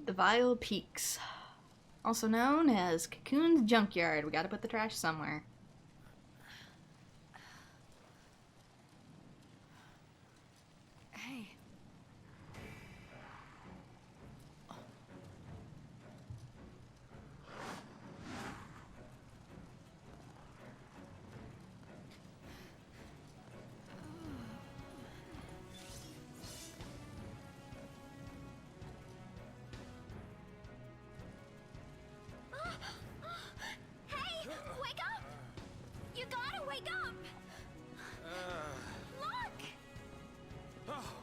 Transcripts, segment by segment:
The Vile Peaks, also known as Cocoon's Junkyard. We gotta put the trash somewhere. Hey. Hey, wake up! You gotta wake up! Look! Oh.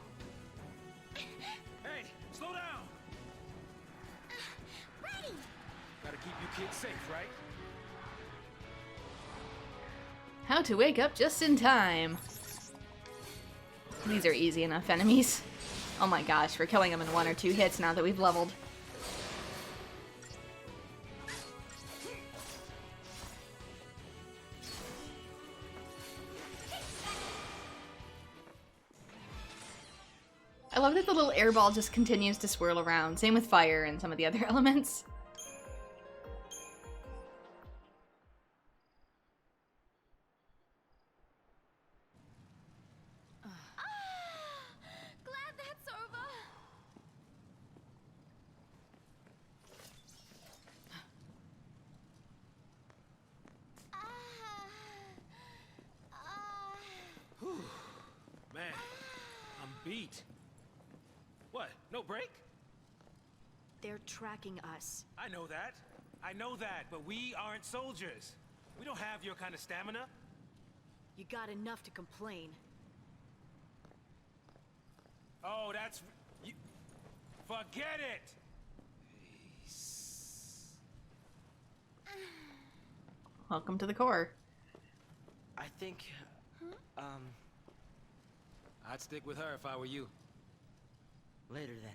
Hey, slow down! Ready! Gotta keep you kids safe, right? How to wake up just in time. These are easy enough enemies. Oh my gosh, we're killing them in 1 or 2 hits now that we've leveled. I love that the little air ball just continues to swirl around. Same with fire and some of the other elements. Glad that's over. Man, I'm beat. What? No break? They're tracking us. I know that, but we aren't soldiers. We don't have your kind of stamina. You got enough to complain. Oh, that's... You, forget it! Welcome to the core. I think, I'd stick with her if I were you. later then.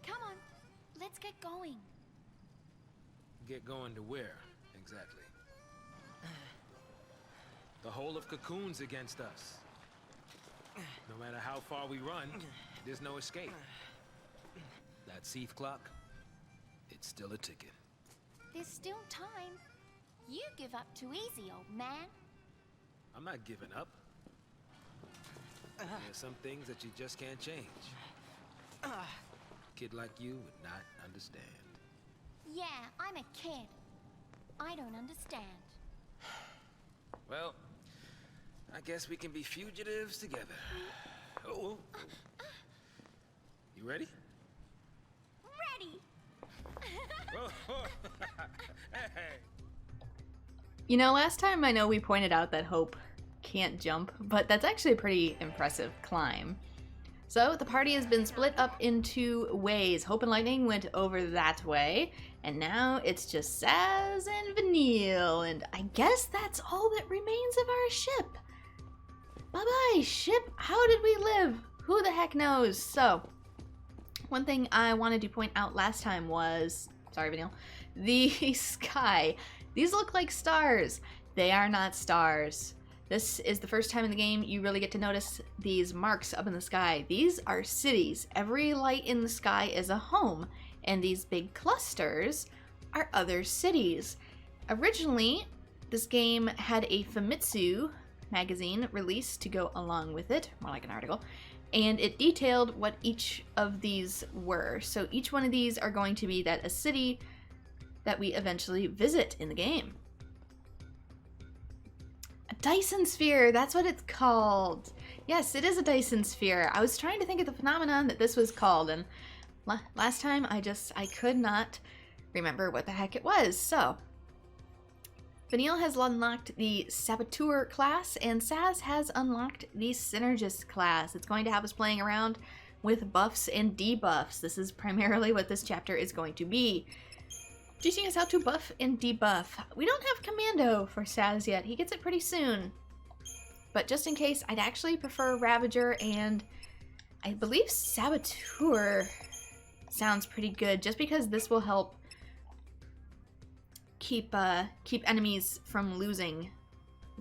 Come on, let's get going. Get going to where, exactly? The whole of Cocoon's against us. No matter how far we run, there's no escape. That Seath clock, it's still a ticking. There's still time. You give up too easy, old man. I'm not giving up. There's some things that you just can't change. A kid like you would not understand. Yeah, I'm a kid. I don't understand. Well, I guess we can be fugitives together. Oh. You ready? Ready! Hey. You know, last time I know we pointed out that Hope can't jump, but that's actually a pretty impressive climb. So the party has been split up into ways. Hope and Lightning went over that way, and now it's just Saz and Vanille, and I guess that's all that remains of our ship. Bye-bye, ship. How did we live? Who the heck knows? So, one thing I wanted to point out last time was, sorry, Vanille, the sky. These look like stars. They are not stars. This is the first time in the game you really get to notice these marks up in the sky. These are cities. Every light in the sky is a home, and these big clusters are other cities. Originally, this game had a Famitsu magazine released to go along with it, more like an article, and it detailed what each of these were. So each one of these are going to be a city that we eventually visit in the game. A Dyson sphere, that's what it's called. Yes, it is a Dyson sphere. I was trying to think of the phenomenon that this was called, and last time I could not remember what the heck it was. So, Vanille has unlocked the Saboteur class, and Saz has unlocked the Synergist class. It's going to have us playing around with buffs and debuffs. This is primarily what this chapter is going to be. Teaching us how to buff and debuff. We don't have Commando for Saz yet. He gets it pretty soon. But just in case, I'd actually prefer Ravager, and I believe Saboteur sounds pretty good, just because this will help keep enemies from losing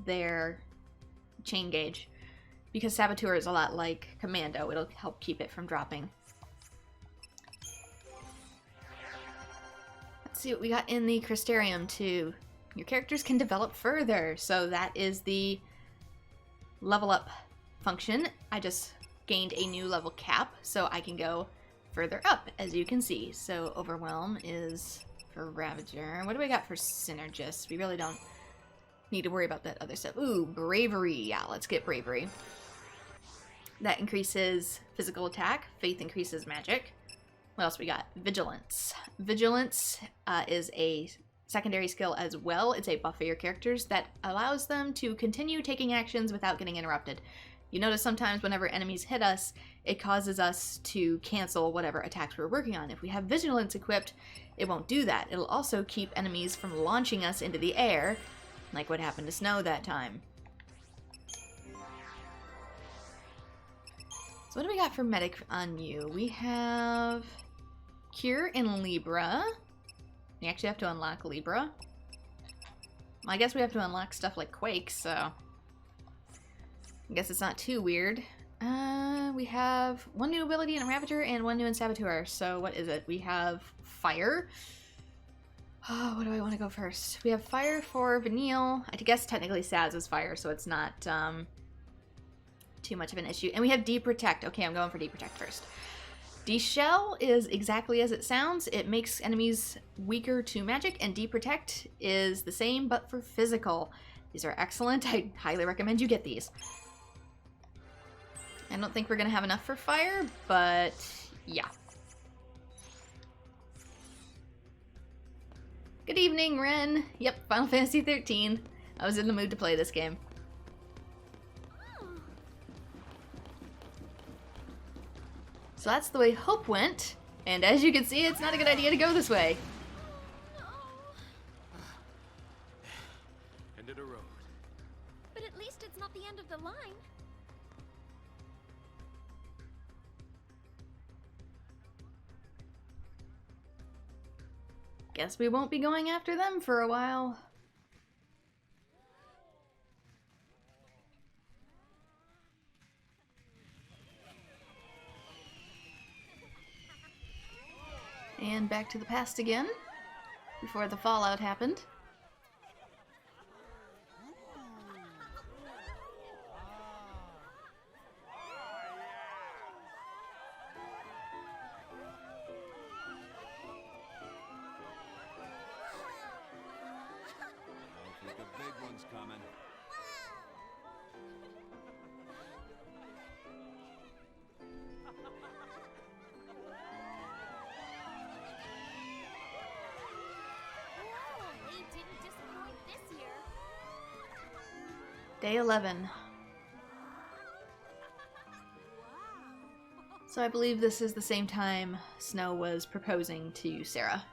their chain gauge. Because Saboteur is a lot like Commando, it'll help keep it from dropping. Let's see what we got in the Crystarium too. Your characters can develop further, so that is the level up function. I just gained a new level cap, so I can go further up, as you can see. So Overwhelm is for Ravager. What do we got for Synergist? We really don't need to worry about that other stuff. Ooh, Bravery. Yeah, let's get Bravery. That increases physical attack. Faith increases magic. What else we got? Vigilance. Vigilance is a secondary skill as well. It's a buff for your characters that allows them to continue taking actions without getting interrupted. You notice sometimes whenever enemies hit us, it causes us to cancel whatever attacks we're working on. If we have Vigilance equipped, it won't do that. It'll also keep enemies from launching us into the air, like what happened to Snow that time. So what do we got for medic on you? We have Cure and Libra. We actually have to unlock Libra. Well, I guess we have to unlock stuff like Quake, so I guess it's not too weird. We have one new ability in Ravager and one new in Saboteur. So what is it? We have Fire. Oh, what do I want to go first? We have Fire for Vanille. I guess technically Saz is Fire, so it's not too much of an issue. And we have Deprotect. Okay, I'm going for Deprotect first. D-Shell is exactly as it sounds. It makes enemies weaker to magic, and Deprotect is the same, but for physical. These are excellent. I highly recommend you get these. I don't think we're going to have enough for fire, but yeah. Good evening, Ren. Yep, Final Fantasy XIII. I was in the mood to play this game. So that's the way Hope went, and as you can see, it's not a good idea to go this way. End of the road. But at least it's not the end of the line. Guess we won't be going after them for a while. And back to the past again, before the fallout happened. The big one's coming. They didn't disappoint this year. Day 11. So I believe this is the same time Snow was proposing to Sarah.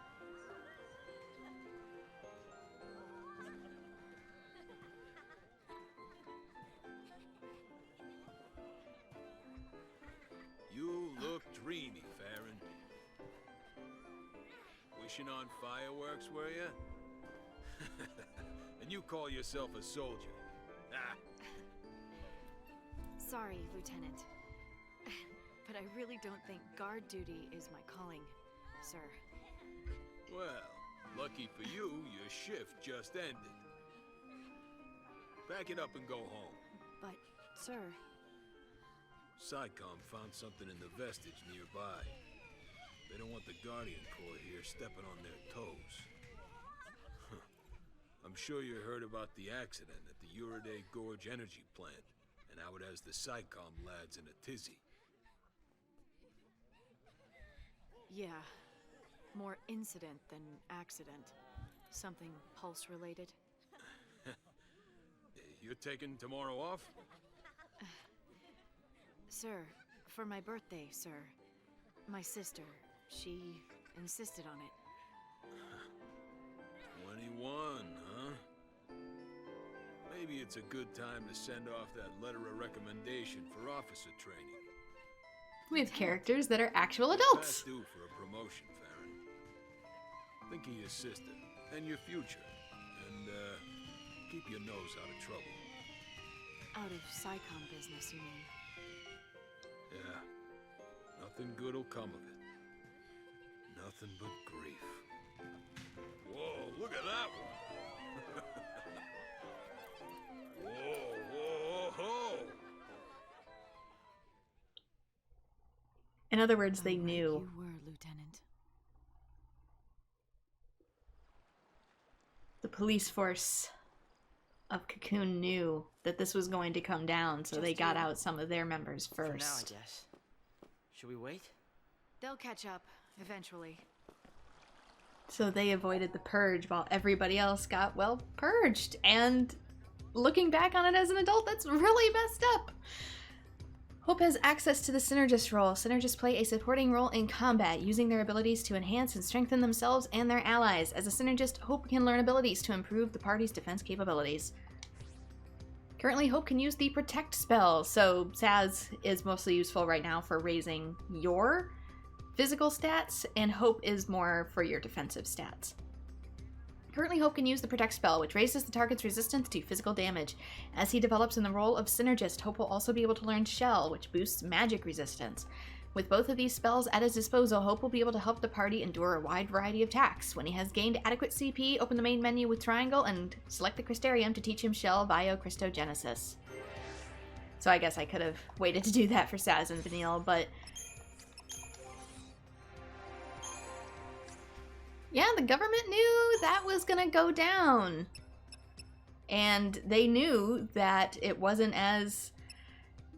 You look dreamy, Farron. Wishing on fireworks, were you? And you call yourself a soldier? Ah. Sorry, Lieutenant. But I really don't think guard duty is my calling, sir. Well, lucky for you, your shift just ended. Pack it up and go home. But, sir... SciComm found something in the vestige nearby. They don't want the Guardian Corps here stepping on their toes. Huh. I'm sure you heard about the accident at the Uriday Gorge energy plant, and how it has the SciComm lads in a tizzy. Yeah. More incident than accident. Something pulse-related. You're taking tomorrow off? Sir, for my birthday, sir. My sister, she insisted on it. 21, huh? Maybe it's a good time to send off that letter of recommendation for officer training. We have characters that are actual adults. Past due for a promotion, Farron. Think of your sister. and your future. And, keep your nose out of trouble. Out of Psycom business, you mean? Yeah. Nothing good'll come of it. Nothing but grief. Whoa, look at that one! Whoa, whoa, whoa! In other words, they Oh, right, knew. You were, Lieutenant. The police force of Cocoon knew that this was going to come down, so they got out some of their members For now, I first. guess. Should we wait? They'll catch up, eventually. So they avoided the purge while everybody else got, well, purged. And looking back on it as an adult, that's really messed up. Hope has access to the Synergist role. Synergists play a supporting role in combat, using their abilities to enhance and strengthen themselves and their allies. As a Synergist, Hope can learn abilities to improve the party's defense capabilities. Currently, Hope can use the Protect spell, so Saz is mostly useful right now for raising your physical stats, and Hope is more for your defensive stats. Currently, Hope can use the Protect spell, which raises the target's resistance to physical damage. As he develops in the role of Synergist, Hope will also be able to learn Shell, which boosts magic resistance. With both of these spells at his disposal, Hope will be able to help the party endure a wide variety of attacks. When he has gained adequate CP, open the main menu with triangle and select the Crystarium to teach him Shell Biocrystogenesis. So I guess I could have waited to do that for Saz and Vanille, but yeah, the government knew that was gonna go down. And they knew that it wasn't as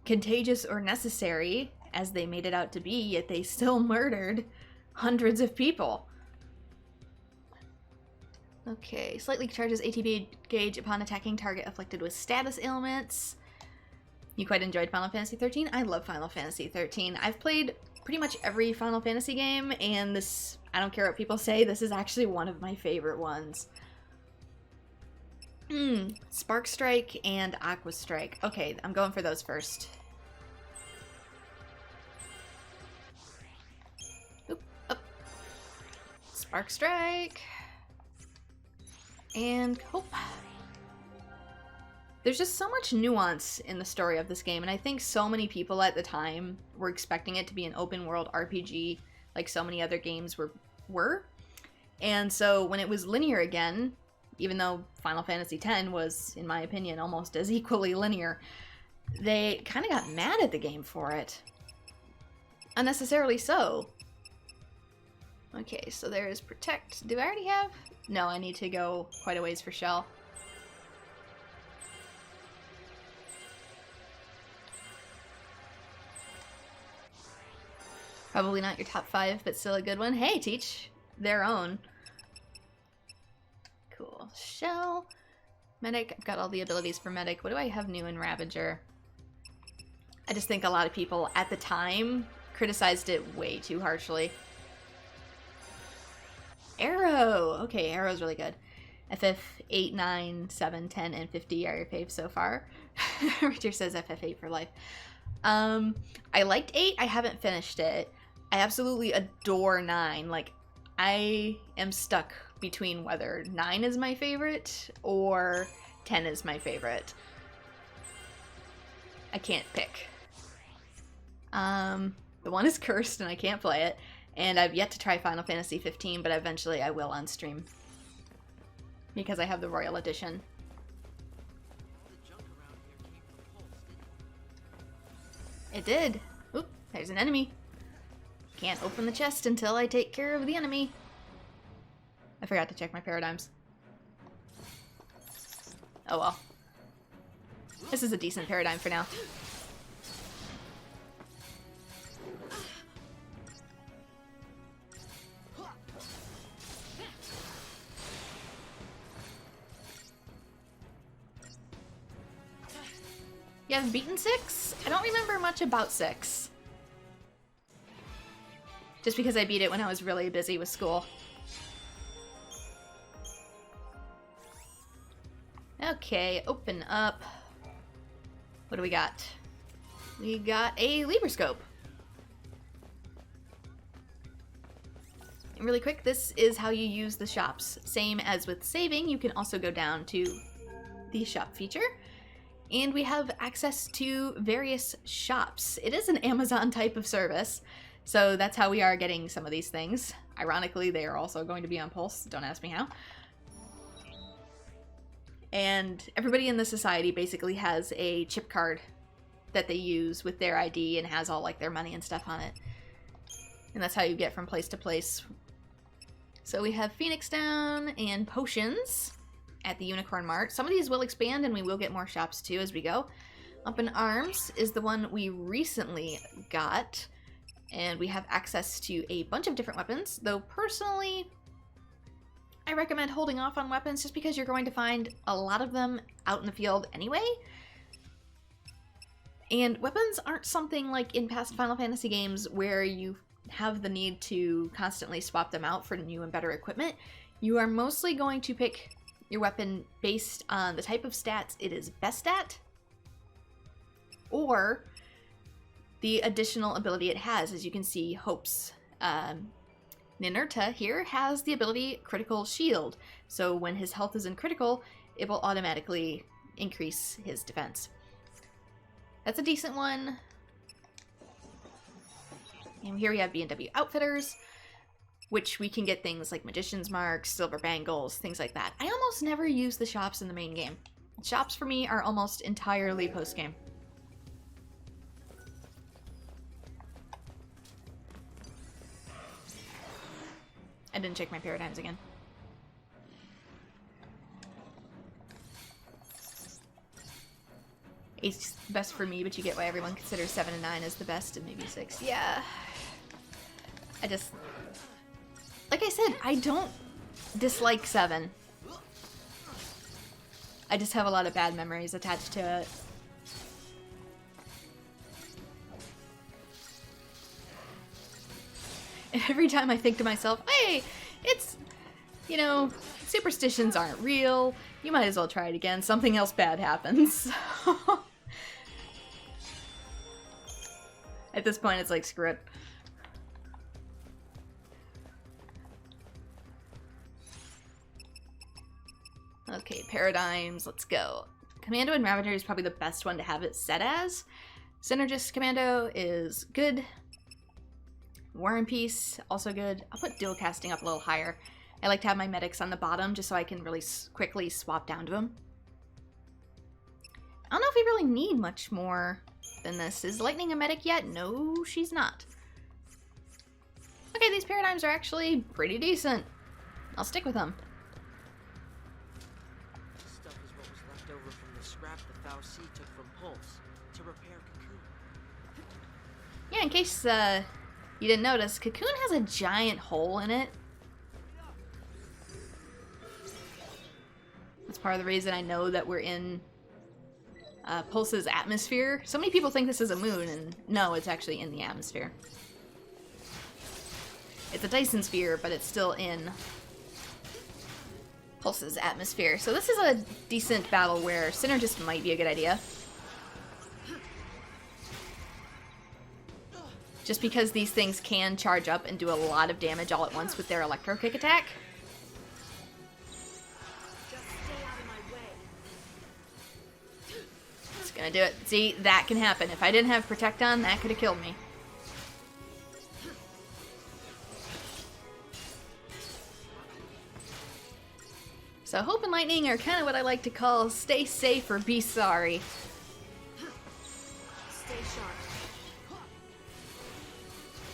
contagious or necessary as they made it out to be, yet they still murdered hundreds of people. Okay, slightly charges ATB gauge upon attacking target afflicted with status ailments. You quite enjoyed Final Fantasy XIII? I love Final Fantasy XIII. I've played pretty much every Final Fantasy game, and this, I don't care what people say, this is actually one of my favorite ones. Spark Strike and Aqua Strike. Okay, I'm going for those first. Oop, up. Spark Strike. And Hope. There's just so much nuance in the story of this game, and I think so many people at the time were expecting it to be an open world RPG like so many other games were. And so when it was linear again, even though Final Fantasy X was, in my opinion, almost as equally linear, they kind of got mad at the game for it. Unnecessarily so. Okay, so there's Protect. Do I already have? No, I need to go quite a ways for Shell. Probably not your top 5, but still a good one. Hey, teach their own. Cool. Shell. Medic. I've got all the abilities for Medic. What do I have new in Ravager? I just think a lot of people at the time criticized it way too harshly. Arrow! Okay, Arrow's really good. FF 8, 9, 7, 10, and 50 are your faves so far. Richard says FF 8 for life. I liked 8. I haven't finished it. I absolutely adore 9. Like, I am stuck between whether 9 is my favorite or 10 is my favorite. I can't pick. The one is cursed and I can't play it. And I've yet to try Final Fantasy XV, but eventually I will on stream. Because I have the Royal Edition. It did. Oop, there's an enemy. Can't open the chest until I take care of the enemy. I forgot to check my paradigms. Oh well. This is a decent paradigm for now. You haven't beaten 6? I don't remember much about 6. Just because I beat it when I was really busy with school. Okay, open up. What do we got? We got a Libroscope. And really quick, this is how you use the shops. Same as with saving, you can also go down to the shop feature. And we have access to various shops. It is an Amazon type of service, so that's how we are getting some of these things. Ironically, they are also going to be on Pulse. Don't ask me how. And everybody in the society basically has a chip card that they use with their ID and has all like their money and stuff on it. And that's how you get from place to place. So we have Phoenix Down and potions at the Unicorn Mart. Some of these will expand and we will get more shops too as we go. Up in Arms is the one we recently got. And we have access to a bunch of different weapons. Though personally, I recommend holding off on weapons just because you're going to find a lot of them out in the field anyway. And weapons aren't something like in past Final Fantasy games where you have the need to constantly swap them out for new and better equipment. You are mostly going to pick your weapon based on the type of stats it is best at, or the additional ability it has. As you can see, Hope's Ninurta here has the ability Critical Shield. So when his health is in critical, it will automatically increase his defense. That's a decent one. And here we have B&W Outfitters, which we can get things like Magician's Marks, Silver Bangles, things like that. I almost never use the shops in the main game. Shops for me are almost entirely post-game. I didn't check my paradigms again. Eight's best for me, but you get why everyone considers 7 and 9 as the best, and maybe 6. Yeah. I just... Like I said, I don't dislike 7. I just have a lot of bad memories attached to it. And every time I think to myself, hey, it's, you know, superstitions aren't real. You might as well try it again. Something else bad happens. At this point, it's like, screw it. Okay, paradigms, let's go. Commando and Ravager is probably the best one to have it set as. Synergist Commando is good. War and Peace, also good. I'll put dual casting up a little higher. I like to have my medics on the bottom just so I can really quickly swap down to them. I don't know if we really need much more than this. Is Lightning a medic yet? No, she's not. Okay, these paradigms are actually pretty decent. I'll stick with them. This stuff is what was left over from the scrap the Foul Sea took from Pulse to repair Cocoon. Yeah, in case you didn't notice, Cocoon has a giant hole in it. That's part of the reason I know that we're in Pulse's atmosphere. So many people think this is a moon, and no, it's actually in the atmosphere. It's a Dyson sphere, but it's still in Pulse's atmosphere. So this is a decent battle where Synergist might be a good idea. Just because these things can charge up and do a lot of damage all at once with their Electro Kick attack. It's gonna do it. See, that can happen. If I didn't have Protect on, that could have killed me. So Hope and Lightning are kind of what I like to call stay safe or be sorry. Stay sharp.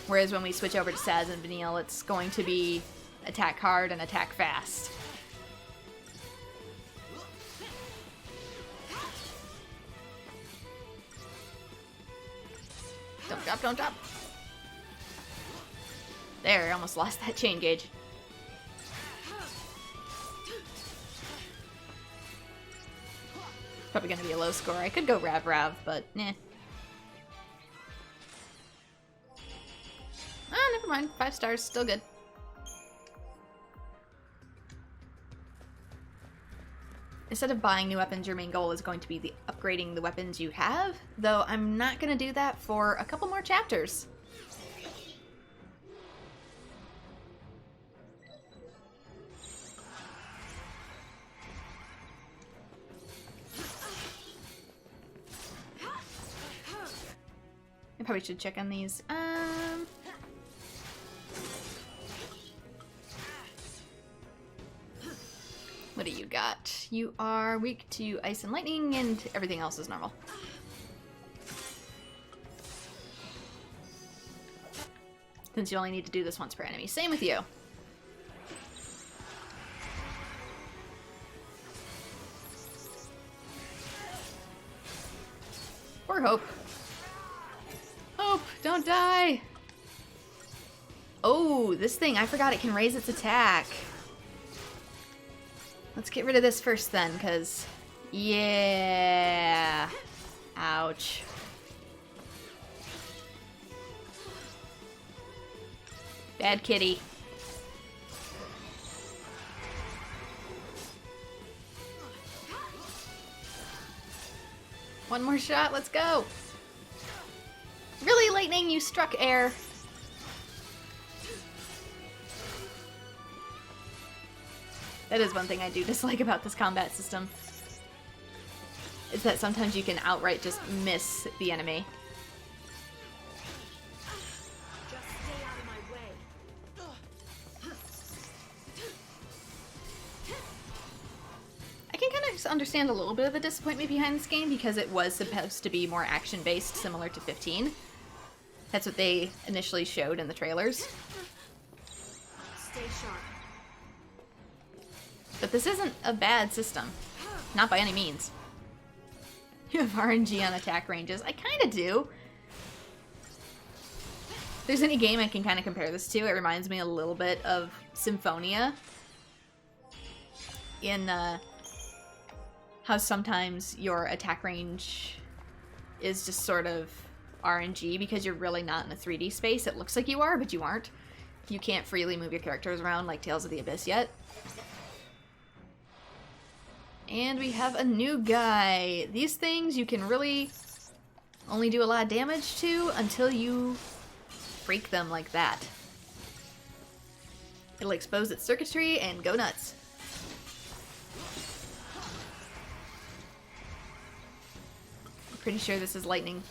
Whereas when we switch over to Saz and Vanille, it's going to be attack hard and attack fast. Don't drop, don't drop. There, I almost lost that chain gauge. Probably gonna be a low score. I could go Rav, but nah. Ah, never mind. 5 stars, still good. Instead of buying new weapons, your main goal is going to be upgrading the weapons you have, though I'm not going to do that for a couple more chapters. probably should check on these. What do you got? You are weak to ice and lightning, and everything else is normal. Since you only need to do this once per enemy. Same with you. Poor Hope. Hope, don't die! Oh, this thing, I forgot it can raise its attack. Let's get rid of this first then, because... Yeah... Ouch. Bad kitty. One more shot, let's go! Really, Lightning, you struck air. That is one thing I do dislike about this combat system. Is that sometimes you can outright just miss the enemy. Just stay out of my way. I can kind of understand a little bit of the disappointment behind this game because it was supposed to be more action-based, similar to 15. That's what they initially showed in the trailers. Stay sharp. But this isn't a bad system. Not by any means. You have RNG on attack ranges. I kind of do. If there's any game I can kind of compare this to, it reminds me a little bit of Symphonia. In how sometimes your attack range is just sort of RNG because you're really not in a 3D space. It looks like you are, but you aren't. You can't freely move your characters around like Tales of the Abyss yet. And we have a new guy. These things you can really only do a lot of damage to until you break them like that. It'll expose its circuitry and go nuts. I'm pretty sure this is lightning.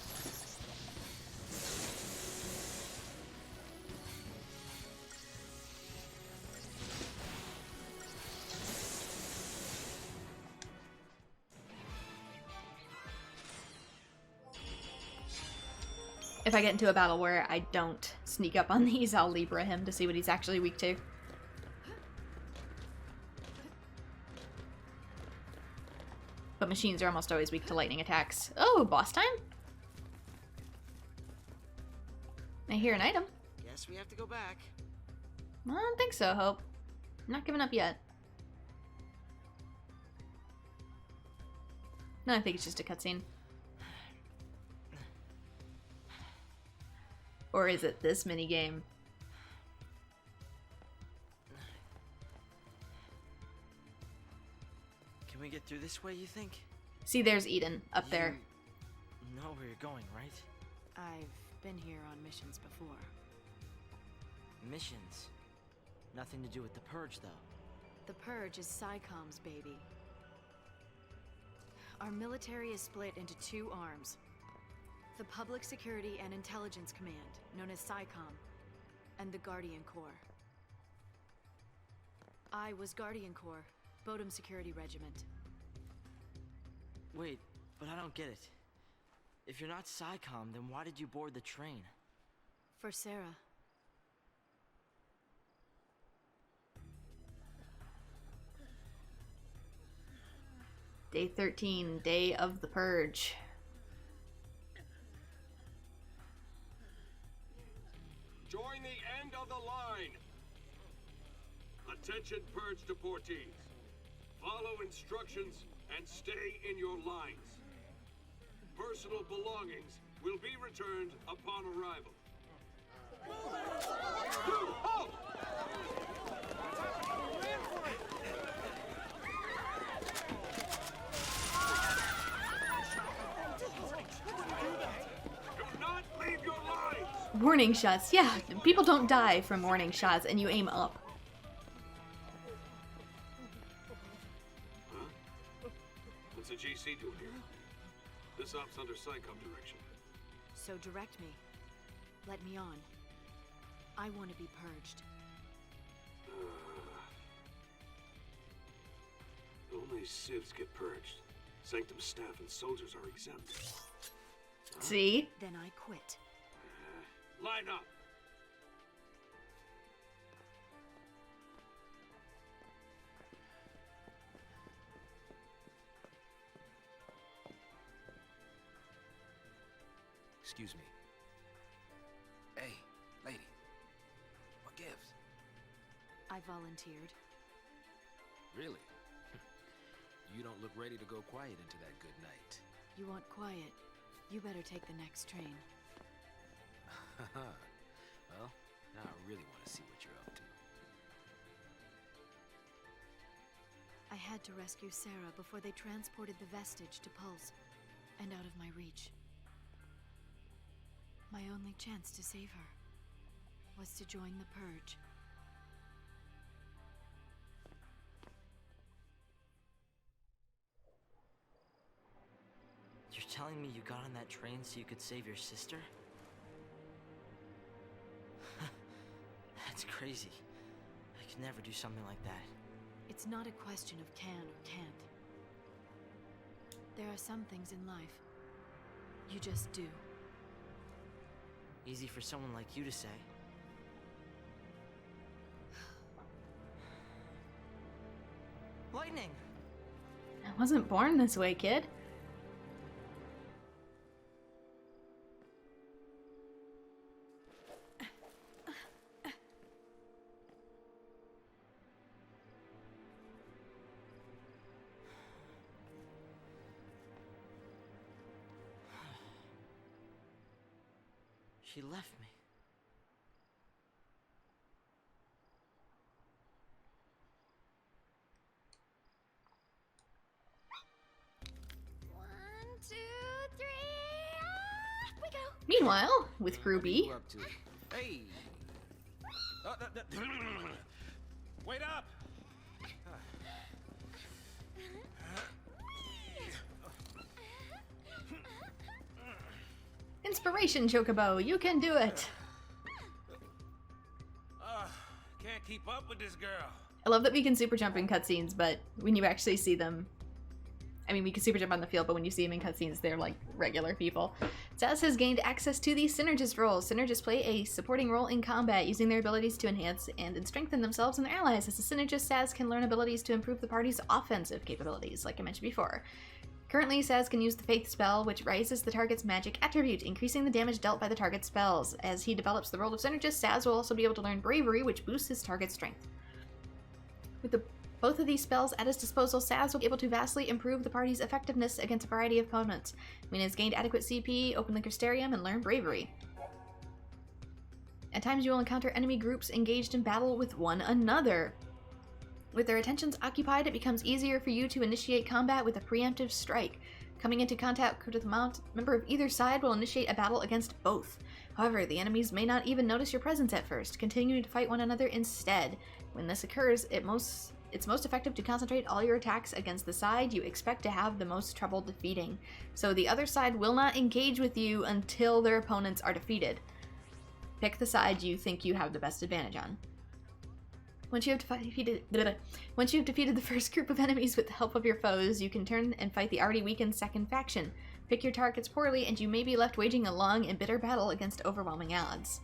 If I get into a battle where I don't sneak up on these, I'll Libra him to see what he's actually weak to. But machines are almost always weak to lightning attacks. Oh, boss time? I hear an item. Guess we have to go back. I don't think so, Hope. I'm not giving up yet. No, I think it's just a cutscene. Or is it this minigame? Can we get through this way, you think? See, there's Eden up there. You know where you're going, right? I've been here on missions before. Missions. Nothing to do with the Purge, though. The Purge is SciComm's baby. Our military is split into two arms. The Public Security and Intelligence Command, known as SciComm, and the Guardian Corps. I was Guardian Corps, Bodum Security Regiment. Wait, but I don't get it. If you're not SciComm, then why did you board the train? For Sarah. Day 13, Day of the Purge. Join the end of the line. Attention, Purge deportees. Follow instructions and stay in your lines. Personal belongings will be returned upon arrival. Halt! Do not leave your lines! Warning shots. Yeah, people don't die from warning shots, and you aim up. What's the GC doing here? This op's under SciComm direction. So direct me. let me on. I want to be purged. Only civs get purged. Sanctum staff and soldiers are exempt. See? Then I quit. Line up! Excuse me. Hey, lady. What gives? I volunteered. Really? You don't look ready to go quiet into that good night. You want quiet? You better take the next train. Well, now I really want to see what you're up to. I had to rescue Sarah before they transported the vestige to Pulse, and out of my reach. My only chance to save her was to join the Purge. You're telling me you got on that train so you could save your sister? That's crazy. I could never do something like that. It's not a question of can or can't. There are some things in life you just do. Easy for someone like you to say. Lightning! I wasn't born this way, kid. She left me. One, two, three, off we go! Meanwhile, with What Crew are B, you up to? Hey! Wait up! Inspiration Chocobo, you can do it! Can't keep up with this girl. I love that we can super jump in cutscenes, but when you actually see them, I mean, we can super jump on the field, but when you see them in cutscenes, they're like regular people. Saz has gained access to the Synergist role. Synergists play a supporting role in combat, using their abilities to enhance and strengthen themselves and their allies. As a Synergist, Saz can learn abilities to improve the party's offensive capabilities, like I mentioned before. Currently, Saz can use the Faith spell, which raises the target's magic attribute, increasing the damage dealt by the target's spells. As he develops the role of Synergist, Saz will also be able to learn Bravery, which boosts his target's strength. With both of these spells at his disposal, Saz will be able to vastly improve the party's effectiveness against a variety of opponents. When he has gained adequate CP, open the Crystarium and learn Bravery. At times you will encounter enemy groups engaged in battle with one another. With their attentions occupied, it becomes easier for you to initiate combat with a preemptive strike. Coming into contact with a member of either side will initiate a battle against both. However, the enemies may not even notice your presence at first, continuing to fight one another instead. When this occurs, it's most effective to concentrate all your attacks against the side you expect to have the most trouble defeating. So the other side will not engage with you until their opponents are defeated. Pick the side you think you have the best advantage on. Once you have defeated the first group of enemies with the help of your foes, you can turn and fight the already weakened second faction. Pick your targets poorly, and you may be left waging a long and bitter battle against overwhelming odds.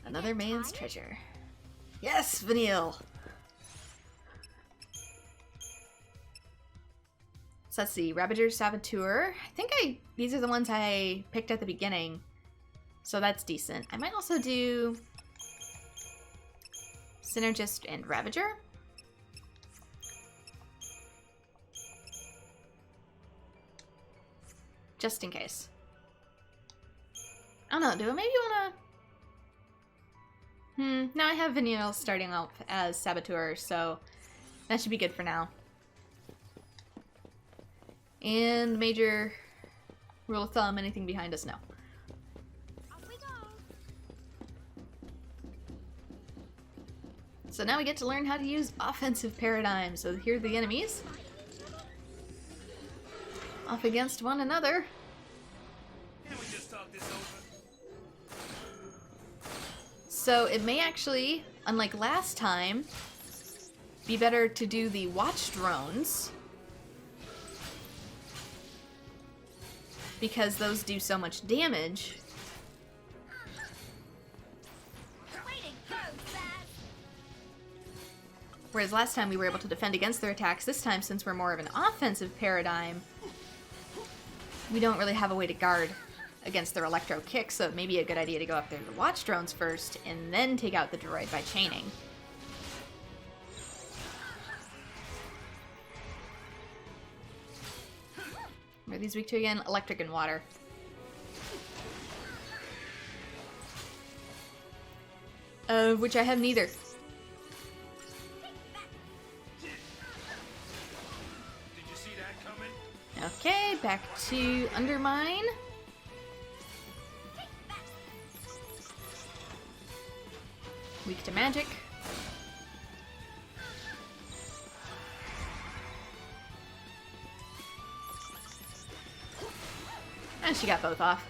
Another man's treasure. Yes, Vanille! So let's see, Ravager, Saboteur. I think these are the ones I picked at the beginning. So that's decent. I might also do Synergist and Ravager. Just in case. I don't know, do I maybe wanna... now I have Vanille starting out as Saboteur, so that should be good for now. And major rule of thumb, anything behind us, no. Off we go! So now we get to learn how to use offensive paradigms. So here are the enemies. Off against one another. Can we just talk this over? So it may actually, unlike last time, be better to do the watch drones, because those do so much damage. Whereas last time we were able to defend against their attacks, this time, since we're more of an offensive paradigm, we don't really have a way to guard against their electro kicks, so it may be a good idea to go up there to the watch drones first, and then take out the droid by chaining. What are these weak to again? Electric and water. Of which I have neither. Did you see that coming? Okay, back to Undermine. Weak to magic. And she got both off.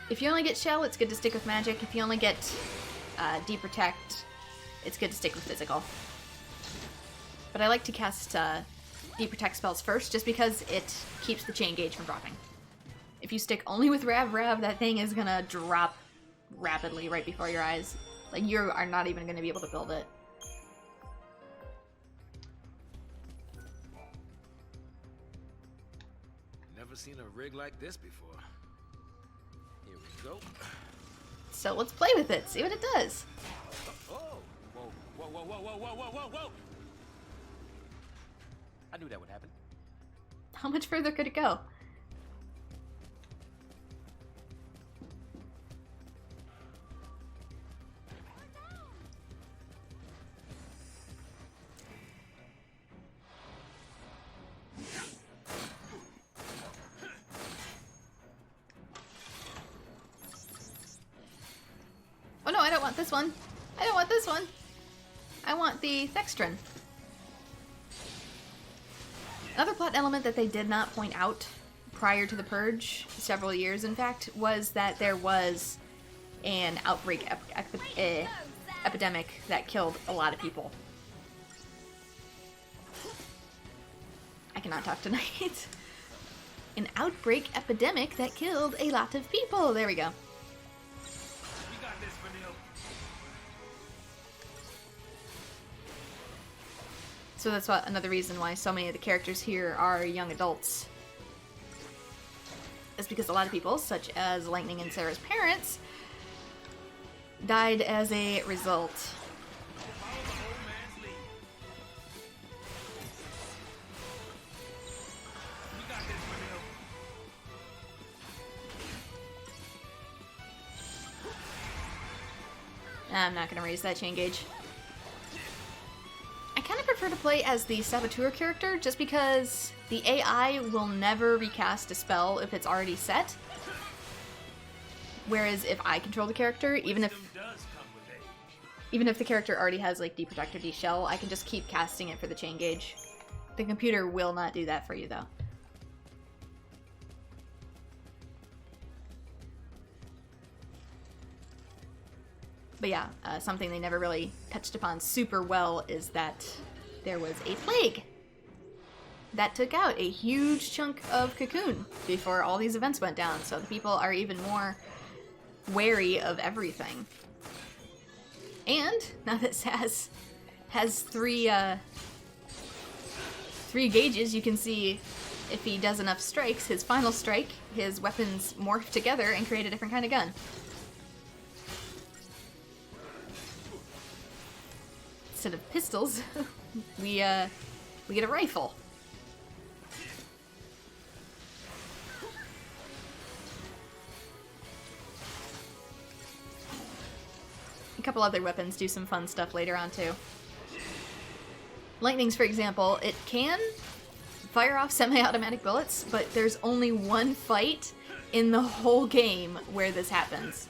If you only get Shell, it's good to stick with magic. If you only get Deprotect, it's good to stick with physical. But I like to cast Deprotect spells first, just because it keeps the chain gauge from dropping. If you stick only with Rav, that thing is gonna drop rapidly right before your eyes. Like, you are not even gonna be able to build it. Never seen a rig like this before. Here we go. So let's play with it, see what it does. Oh! Whoa, whoa, whoa, whoa, whoa, whoa, whoa, whoa, whoa! I knew that would happen. How much further could it go? Oh no, I don't want this one. I don't want this one. I want the Thextran. Another plot element that they did not point out prior to the Purge, several years in fact, was that there was an outbreak epidemic that killed a lot of people. I cannot talk tonight. An outbreak epidemic that killed a lot of people. There we go. So that's another reason why so many of the characters here are young adults. Is because a lot of people, such as Lightning and Sarah's parents, died as a result. I'm not going to raise that chain gauge. I kind of prefer to play as the Saboteur character, just because the AI will never recast a spell if it's already set. Whereas if I control the character, even if the character already has like Deprotect or D-Shell, I can just keep casting it for the chain gauge. The computer will not do that for you though. But yeah, something they never really touched upon super well is that there was a plague that took out a huge chunk of Cocoon before all these events went down, so the people are even more wary of everything. And now that Saz has three gauges, you can see if he does enough strikes, his final strike, his weapons morph together and create a different kind of gun. Instead of pistols, we get a rifle. A couple other weapons do some fun stuff later on too. Lightning's, for example, it can fire off semi-automatic bullets, but there's only one fight in the whole game where this happens.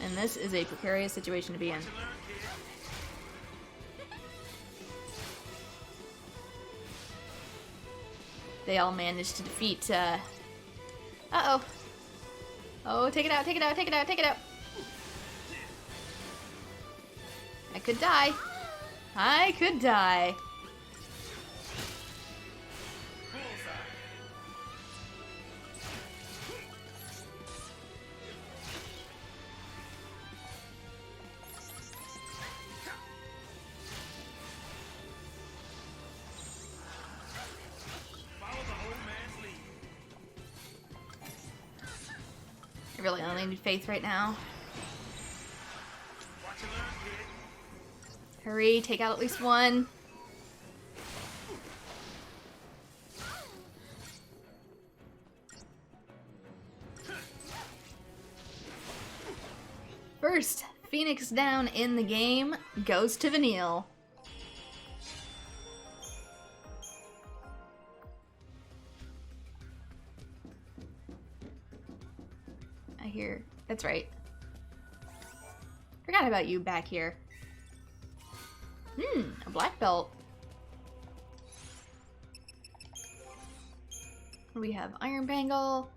And this is a precarious situation to be in. They all managed to defeat, uh-oh. Oh, take it out, take it out, take it out, take it out. I could die. I could die. I really only need faith right now. Hurry, take out at least one. First, Phoenix down in the game goes to Vanille. I hear. That's right. Forgot about you back here. A black belt. We have Iron Bangle,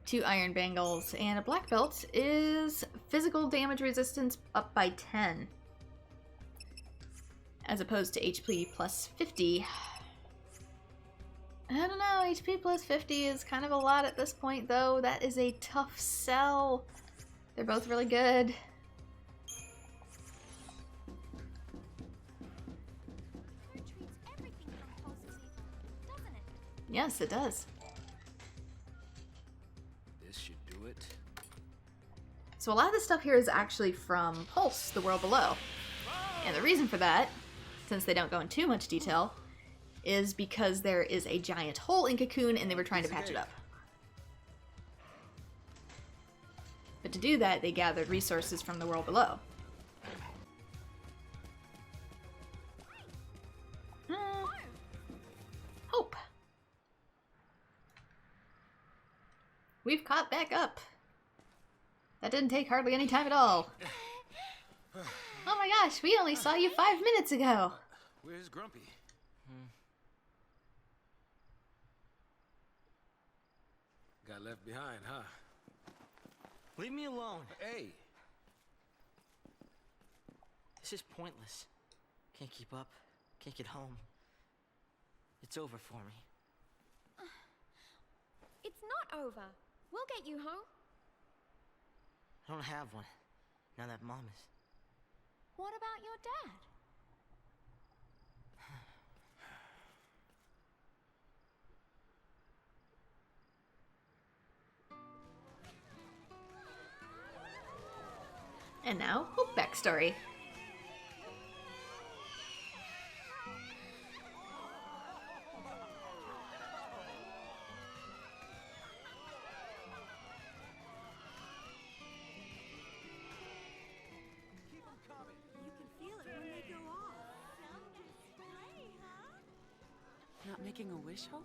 2 Iron Bangles, and a black belt is physical damage resistance up by 10. As opposed to HP plus 50. I don't know, HP plus 50 is kind of a lot at this point though. That is a tough sell. They're both really good. Yes, it does. This should do it. So a lot of the stuff here is actually from Pulse, the world below. And the reason for that, since they don't go into too much detail, is because there is a giant hole in Cocoon and they were trying to patch it up. But to do that, they gathered resources from the world below. Hope. We've caught back up. That didn't take hardly any time at all. Oh my gosh, we only saw you 5 minutes ago. Where's Grumpy? Got left behind, huh? Leave me alone. Hey, This is pointless. Can't keep up. Can't get home. It's over for me. It's not over. We'll get you home. I don't have one. Now that Mom is... What about your dad? And now, Hope backstory. Not making a wish, Hope?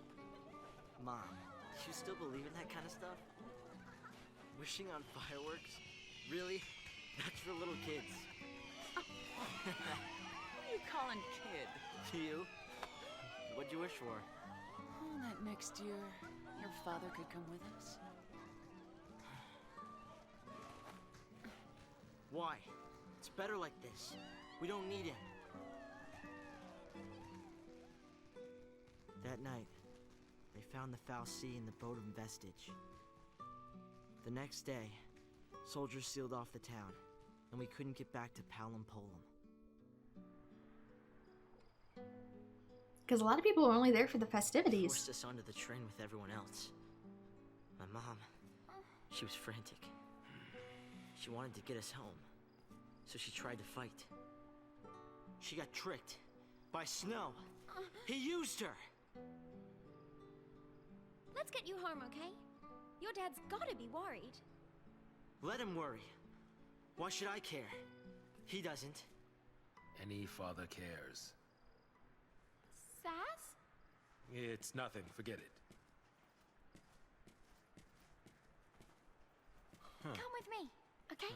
Mom, do you still believe in that kind of stuff? Wishing on fireworks? Really? That's for little kids. What are you calling kid? To you? What'd you wish for? Oh, that next year, your father could come with us. Why? It's better like this. We don't need him. That night, they found the Foul Sea in the boat of Vestige. The next day, soldiers sealed off the town, and we couldn't get back to Palom Polum. Because a lot of people were only there for the festivities. Forced us onto the train with everyone else. My mom, she was frantic. She wanted to get us home, so she tried to fight. She got tricked by Snow. He used her! Let's get you home, okay? Your dad's gotta be worried. Let him worry. Why should I care? He doesn't. any father cares. Sass? It's nothing, forget it. Come with me, okay?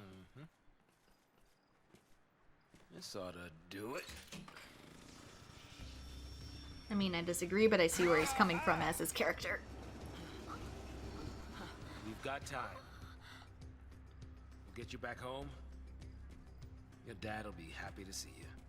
This ought to do it. I mean, I disagree, but I see where he's coming from as his character. We've got time. get you back home, your dad'll be happy to see you.